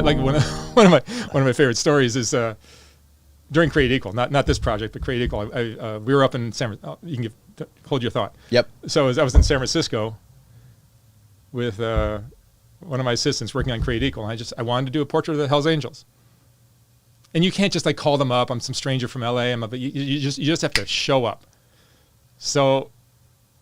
Like one of my favorite stories is during Create Equal, not this project, but Create Equal. We were up in San Francisco. You can hold your thought. Yep. So I was in San Francisco with one of my assistants working on Create Equal. And I wanted to do a portrait of the Hells Angels. And you can't just like call them up. I'm some stranger from LA. But you just have to show up. So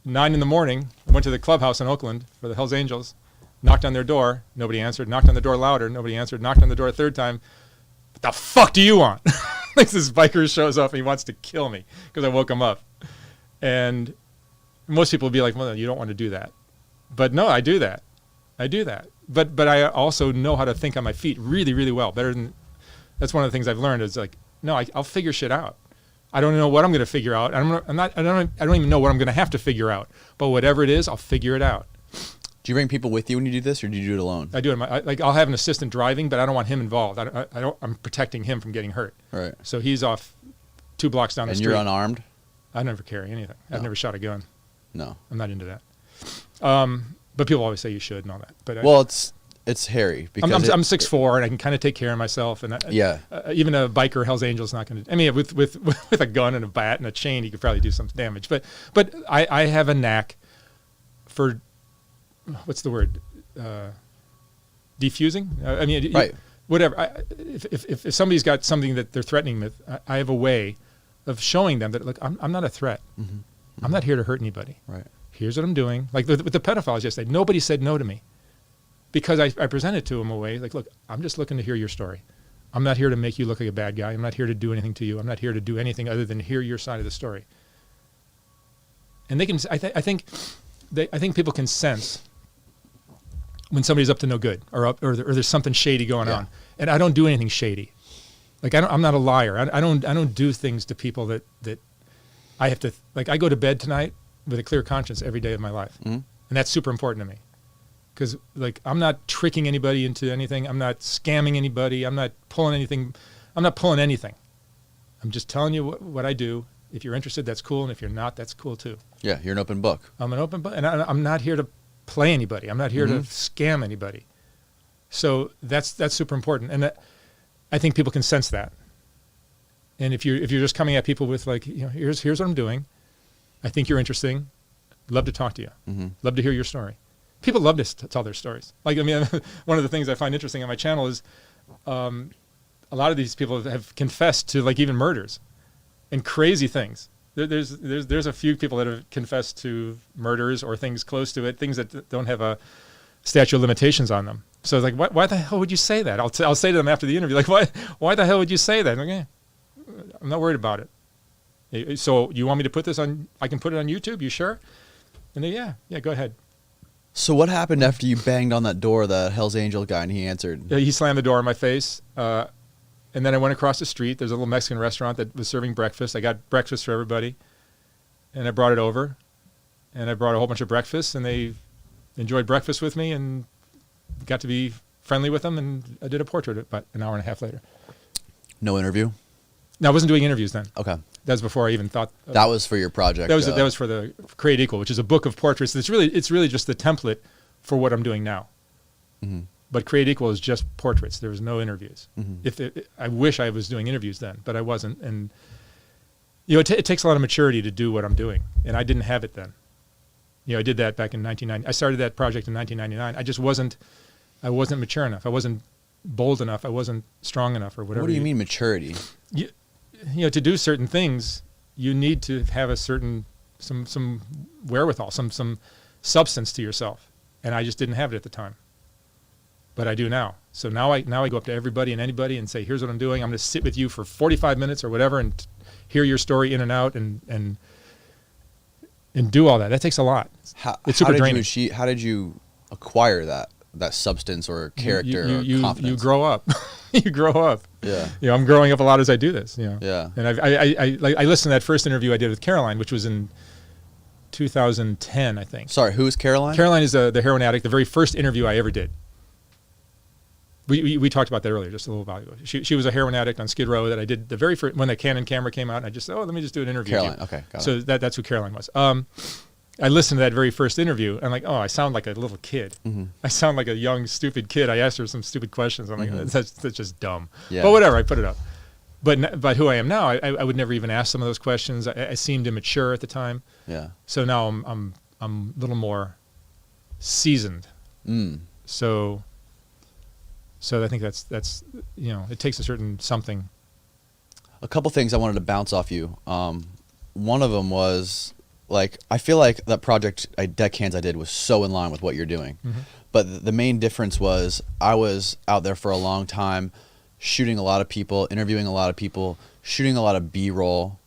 9 a.m, I went to the clubhouse in Oakland for the Hells Angels, knocked on their door, nobody answered, knocked on the door louder, nobody answered, knocked on the door a third time. What the fuck do you want? Like this biker shows up and he wants to kill me because I woke him up. And most people would be like, well, you don't want to do that. But no, I do that. But I also know how to think on my feet really, really well. That's one of the things I've learned is like, no, I'll figure shit out. I don't know what I'm going to figure out. I don't even know what I'm going to have to figure out. But whatever it is, I'll figure it out. Do you bring people with you when you do this, or do you do it alone? I do it. I'll have an assistant driving, but I don't want him involved. I'm protecting him from getting hurt. Right. So he's off 2 blocks down the street. And you're unarmed? I never carry anything. No. I've never shot a gun. No. I'm not into that. But people always say you should and all that. But well, it's hairy. Because I'm 6'4", and I can kind of take care of myself. And even a biker Hell's Angel's not going to. I mean, with a gun and a bat and a chain, he could probably do some damage. But I have a knack for, what's the word? Defusing. I mean, right. Whatever. If somebody's got something that they're threatening with, I have a way of showing them that, look, I'm not a threat. Mm-hmm. I'm not here to hurt anybody. Right. Here's what I'm doing. Like with the pedophiles yesterday, nobody said no to me. Because I presented to them a way, like, look, I'm just looking to hear your story. I'm not here to make you look like a bad guy. I'm not here to do anything to you. I'm not here to do anything other than hear your side of the story. And they can, I think people can sense when somebody's up to no good or there's something shady going on. And I don't do anything shady. Like I'm not a liar. I don't do things to people that I have to, like I go to bed tonight with a clear conscience every day of my life. Mm-hmm. And that's super important to me. Because like I'm not tricking anybody into anything. I'm not scamming anybody. I'm not pulling anything. I'm just telling you what I do. If you're interested, that's cool. And if you're not, that's cool too. Yeah, you're an open book. I'm an open book. And I'm not here to play anybody. I'm not here to scam anybody. So that's super important. And I think people can sense that. And if you're just coming at people with like, here's what I'm doing. I think you're interesting. Love to talk to you. Mm-hmm. Love to hear your story. People love to tell their stories. Like, I mean, one of the things I find interesting on my channel is a lot of these people have confessed to like even murders and crazy things. There's a few people that have confessed to murders or things close to it, things that don't have a statute of limitations on them. So it's like, why the hell would you say that? I'll say to them after the interview, like, why the hell would you say that? Okay, I'm not worried about it. So you want me to put this on? I can put it on YouTube. You sure? And they, yeah, go ahead. So what happened after you banged on that door, the Hell's Angel guy, and he answered? He slammed the door in my face. And then I went across the street. There's a little Mexican restaurant that was serving breakfast. I got breakfast for everybody. And I brought it over. And I brought a whole bunch of breakfast. And they enjoyed breakfast with me and got to be friendly with them. And I did a portrait about an hour and a half later. No interview? No, I wasn't doing interviews then. Okay. That was before I even thought. That was for your project. That was for the Create Equal, which is a book of portraits. It's really just the template for what I'm doing now. Mm-hmm. But Create Equal is just portraits. There was no interviews. Mm-hmm. I wish I was doing interviews then, but I wasn't. And it takes a lot of maturity to do what I'm doing, and I didn't have it then. I did that back in 1990. I started that project in 1999. I wasn't mature enough. I wasn't bold enough. I wasn't strong enough, or whatever. What do you mean maturity? To do certain things, you need to have a certain some wherewithal, some substance to yourself, and I just didn't have it at the time. But I do now. So now I go up to everybody and anybody and say, here's what I'm doing. I'm going to sit with you for 45 minutes or whatever and hear your story in and out and do all that. That takes a lot. It's super draining. How did you acquire that substance or character or confidence? You grow up. You grow up. Yeah. I'm growing up a lot as I do this. Yeah. And I listened to that first interview I did with Caroline, which was in 2010, I think. Sorry, who is Caroline? Caroline is the heroin addict. The very first interview I ever did. We talked about that earlier, just a little while ago. She was a heroin addict on Skid Row that I did the very first when the Canon camera came out. And I just said, let me just do an interview. Caroline, okay, got it. So that's who Caroline was. I listened to that very first interview, and I'm like, oh, I sound like a little kid. Mm-hmm. I sound like a young, stupid kid. I asked her some stupid questions. I'm like, that's just dumb. Yeah. But whatever, I put it up. But who I am now, I would never even ask some of those questions. I seemed immature at the time. Yeah. So now I'm a little more seasoned. So I think that's it takes a certain something. A couple things I wanted to bounce off you. One of them was, like, I feel like that project Deckhands I did was so in line with what you're doing. But the main difference was I was out there for a long time, shooting a lot of people, interviewing a lot of people, shooting a lot of B-roll,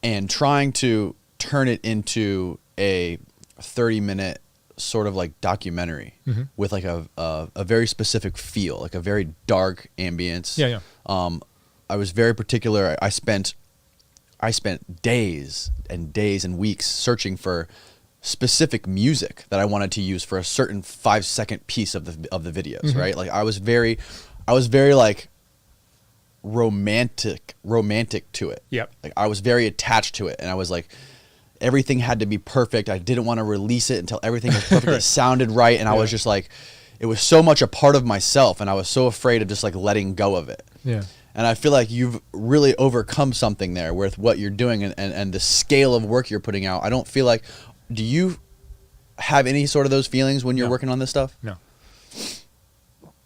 and trying to turn it into a 30-minute sort of like documentary with like a very specific feel, like a very dark ambience. Yeah. I was very particular. I spent days and days and weeks searching for specific music that I wanted to use for a certain 5-second piece of the videos, right? Like I was very like romantic to it. Yep. Like I was very attached to it, and I was like, everything had to be perfect. I didn't want to release it until everything was perfect. It sounded right, and I was just like, it was so much a part of myself, and I was so afraid of just like letting go of it. Yeah. And I feel like you've really overcome something there with what you're doing and the scale of work you're putting out. I don't feel like, do you have any sort of those feelings when you're working on this stuff? No.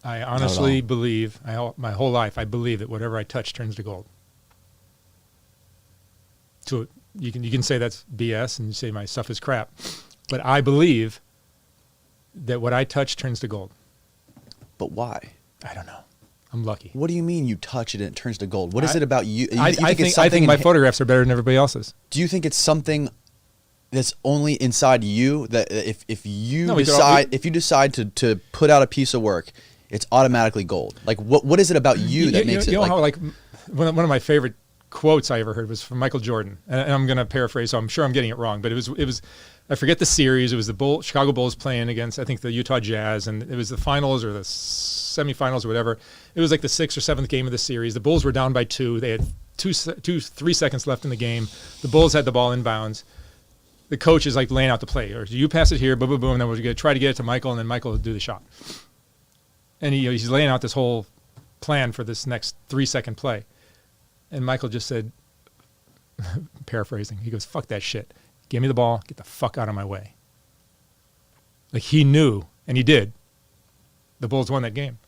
I honestly believe, my whole life, I believe that whatever I touch turns to gold. So you can say that's BS and you say my stuff is crap, but I believe that what I touch turns to gold. But why? I don't know. I'm lucky. What do you mean you touch it and it turns to gold? What is it about you? I think my photographs are better than everybody else's. Do you think it's something that's only inside you, that if you decide to put out a piece of work, it's automatically gold? Like what is it about you that makes it? You know how like one of my favorite quotes I ever heard was from Michael Jordan, and I'm going to paraphrase, so I'm sure I'm getting it wrong, but it was I forget the series. It was the Chicago Bulls playing against, I think, the Utah Jazz, and it was the finals or the semifinals or whatever. It was like the 6th or 7th game of the series. The Bulls were down by 2. They had 3 seconds left in the game. The Bulls had the ball inbounds. The coach is like laying out the play, or you pass it here, boom, boom, boom, and then we're going to try to get it to Michael, and then Michael will do the shot. And he's laying out this whole plan for this next 3-second play. And Michael just said, paraphrasing, he goes, "Fuck that shit. Give me the ball. Get the fuck out of my way." Like he knew, and he did. The Bulls won that game.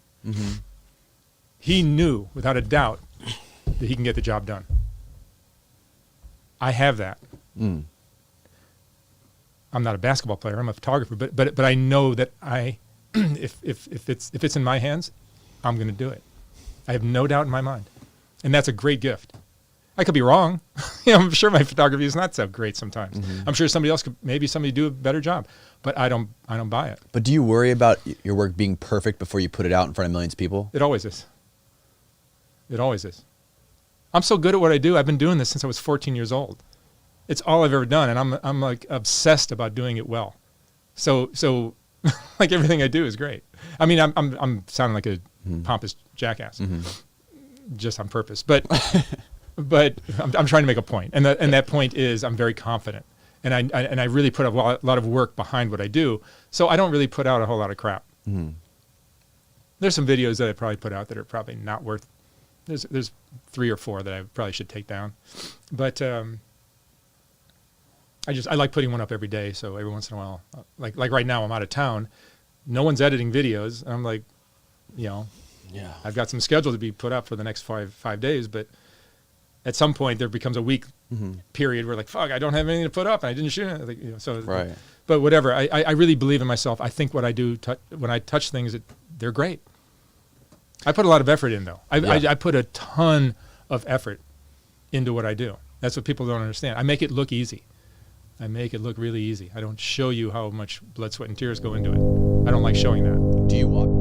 He knew without a doubt that he can get the job done. I have that. I'm not a basketball player. I'm a photographer, but I know that if it's in my hands, I'm going to do it. I have no doubt in my mind, and that's a great gift. I could be wrong. I'm sure my photography is not so great sometimes. I'm sure somebody else somebody do a better job, but I don't buy it. But do you worry about your work being perfect before you put it out in front of millions of people? It always is. It always is. I'm so good at what I do. I've been doing this since I was 14 years old. It's all I've ever done, and I'm like obsessed about doing it well. So like everything I do is great. I mean, I'm sounding like a pompous jackass, just on purpose, but I'm trying to make a point, and that point is I'm very confident, and I really put a lot of work behind what I do, so I don't really put out a whole lot of crap. There's some videos that I probably put out that are probably not worth. There's 3 or 4 that I probably should take down, but I like putting one up every day. So every once in a while, like right now I'm out of town, no one's editing videos, and I'm like, I've got some schedule to be put up for the next five days, but at some point there becomes a week period where like, fuck, I don't have anything to put up, and I didn't shoot it. So right. But whatever, I really believe in myself. I think what I do when I touch things, they're great. I put a lot of effort in, though. I put a ton of effort into what I do. That's what people don't understand. I make it look easy. I make it look really easy. I don't show you how much blood, sweat, and tears go into it. I don't like showing that. Do you want?